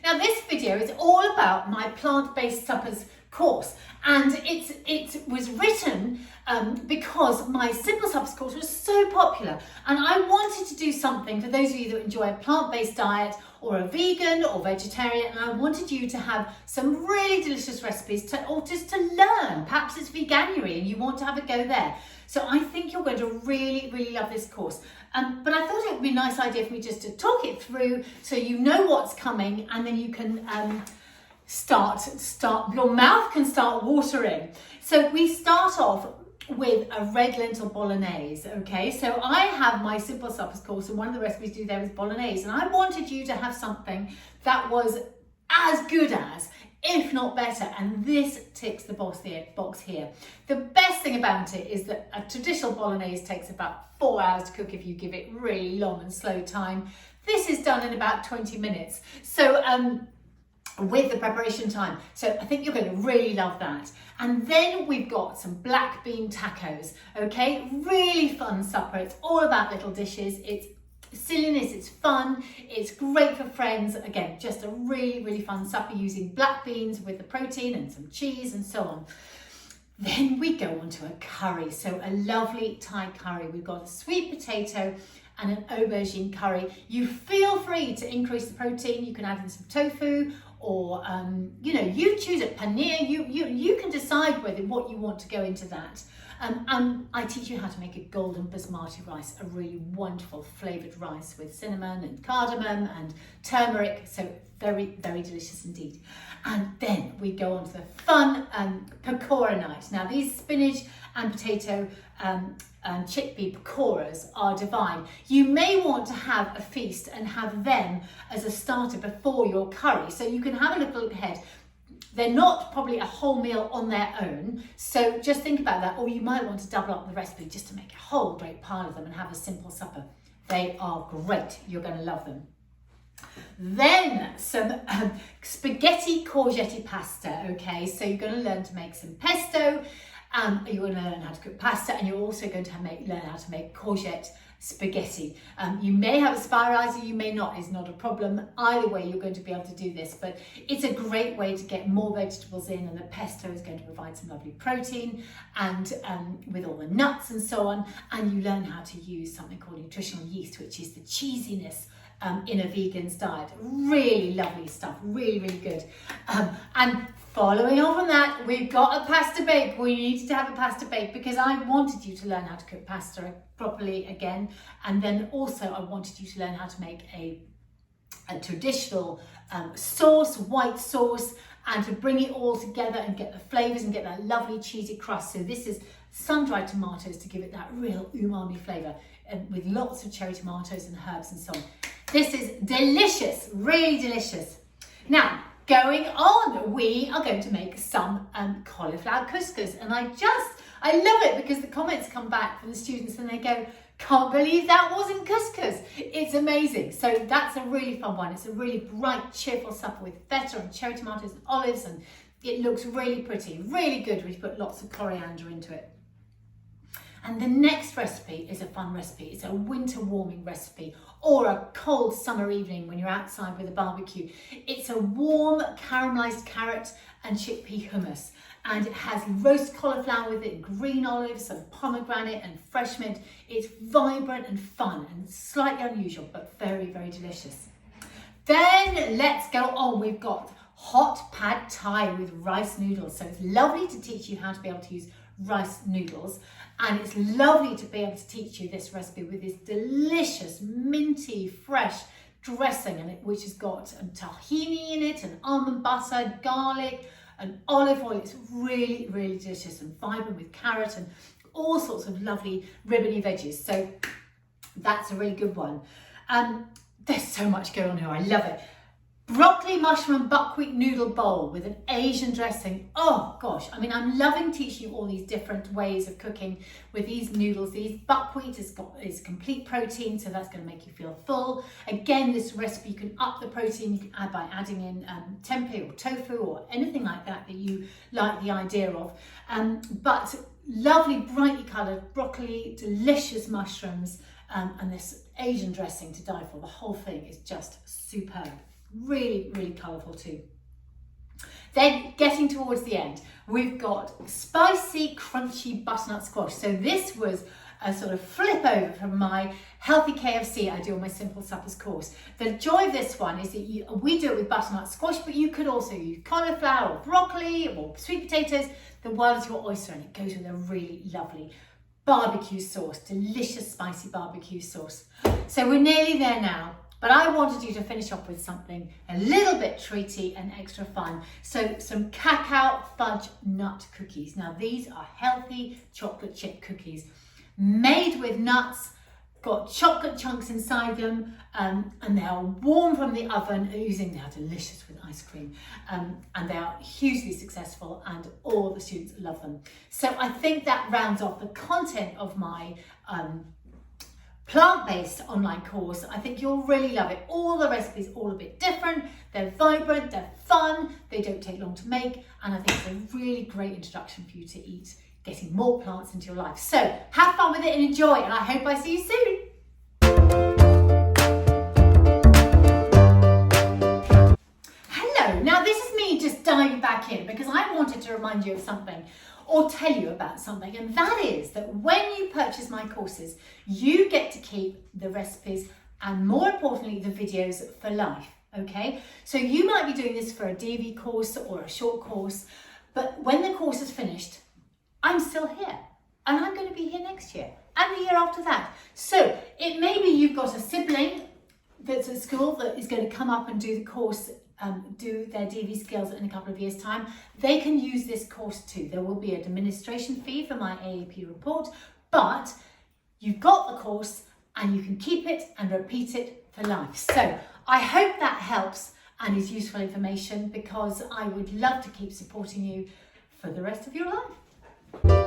Now this video is all about my plant-based suppers course, and it was written because my Simple Suppers course was so popular, and I wanted to do something for those of you that enjoy a plant-based diet or a vegan or vegetarian, and I wanted you to have some really delicious recipes or just to learn. Perhaps it's veganuary and you want to have a go there. So I think you're going to really, really love this course. But I thought it would be a nice idea for me just to talk it through so you know what's coming, and then you can your mouth can start watering. So we start off with a red lentil bolognese, okay? So I have my Simple Suppers course, and one of the recipes do there is bolognese, and I wanted you to have something that was as good as, if not better, and this ticks the box here. The best thing about it is that a traditional bolognese takes about 4 hours to cook if you give it really long and slow time. This is done in about 20 minutes. So with the preparation time. So I think you're going to really love that. And then we've got some black bean tacos, okay? Really fun supper. It's all about little dishes. It's silliness, it's fun, it's great for friends. Again, just a really, really fun supper using black beans with the protein and some cheese and so on. Then we go on to a curry. So a lovely Thai curry. We've got a sweet potato and an aubergine curry. You feel free to increase the protein. You can add in some tofu, or you choose it, paneer. You can decide what you want to go into that. And I teach you how to make a golden basmati rice, a really wonderful flavoured rice with cinnamon and cardamom and turmeric. So very, very delicious indeed. And then we go on to the fun pakora night. Now these spinach and potato and chickpea pakoras are divine. You may want to have a feast and have them as a starter before your curry. So you can have a look ahead. They're not probably a whole meal on their own, so just think about that. Or you might want to double up the recipe just to make a whole great pile of them and have a simple supper. They are great. You're going to love them. Then some spaghetti courgette pasta, okay? So you're going to learn to make some pesto, you're going to learn how to cook pasta, and you're also going to learn how to make courgette spaghetti. You may have a spiralizer, you may not, it's not a problem. Either way, you're going to be able to do this, but it's a great way to get more vegetables in, and the pesto is going to provide some lovely protein and with all the nuts and so on. And you learn how to use something called nutritional yeast, which is the cheesiness in a vegan's diet. Really lovely stuff, really, really good. And following on from that, we've got a pasta bake. We needed to have a pasta bake because I wanted you to learn how to cook pasta properly again. And then also I wanted you to learn how to make a traditional sauce, white sauce, and to bring it all together and get the flavours and get that lovely cheesy crust. So this is sun-dried tomatoes to give it that real umami flavour, with lots of cherry tomatoes and herbs and so on. This is delicious, really delicious. Now, going on, we are going to make some cauliflower couscous, and I love it because the comments come back from the students and they go, can't believe that wasn't couscous. It's amazing. So that's a really fun one. It's a really bright, cheerful supper with feta and cherry tomatoes and olives, and it looks really pretty, really good when you put lots of coriander into it. And the next recipe is a fun recipe. It's a winter warming recipe, or a cold summer evening when you're outside with a barbecue. It's a warm caramelized carrot and chickpea hummus. And it has roast cauliflower with it, green olives and pomegranate and fresh mint. It's vibrant and fun and slightly unusual, but very, very delicious. Then let's go on. We've got hot pad thai with rice noodles. So it's lovely to teach you how to be able to use rice noodles, and it's lovely to be able to teach you this recipe with this delicious minty fresh dressing, and which has got tahini in it and almond butter, garlic and olive oil. It's really, really delicious and vibrant with carrot and all sorts of lovely ribbony veggies. So that's a really good one. There's so much going on here. I love it. Broccoli, mushroom and buckwheat noodle bowl with an Asian dressing. Oh gosh, I mean, I'm loving teaching you all these different ways of cooking with these noodles. These buckwheat is complete protein, so that's going to make you feel full. Again, this recipe, you can up the protein. You can add by adding in tempeh or tofu or anything like that that you like the idea of. But lovely, brightly coloured broccoli, delicious mushrooms, and this Asian dressing to die for. The whole thing is just superb. Really, really colourful too. Then getting towards the end, we've got spicy, crunchy butternut squash. So this was a sort of flip over from my healthy KFC I do on my Simple Suppers course. The joy of this one is that we do it with butternut squash, but you could also use cauliflower or broccoli or sweet potatoes. The world is your oyster, and it goes with a really lovely barbecue sauce, delicious spicy barbecue sauce. So we're nearly there now. But I wanted you to finish off with something a little bit treaty and extra fun. So some cacao fudge nut cookies. Now these are healthy chocolate chip cookies made with nuts, got chocolate chunks inside them, and they are warm from the oven. They are delicious with ice cream, and they are hugely successful, and all the students love them. So I think that rounds off the content of my plant-based online course. I think you'll really love it. All the recipes all a bit different, they're vibrant, they're fun, they don't take long to make, and I think it's a really great introduction for you to eat, getting more plants into your life. So have fun with it and enjoy, and I hope I see you soon. Hello, now this is me just diving back in because I wanted to remind you of something, or tell you about something, and that is that when you purchase my courses, you get to keep the recipes and, more importantly, the videos for life, okay? So you might be doing this for a DofE course or a short course, but when the course is finished, I'm still here, and I'm going to be here next year and the year after that. So it may be you've got a sibling that's at school that is going to come up and do the course, do their DofE skills in a couple of years' time. They can use this course too. There will be an administration fee for my AAP report, but you've got the course and you can keep it and repeat it for life. So I hope that helps and is useful information, because I would love to keep supporting you for the rest of your life.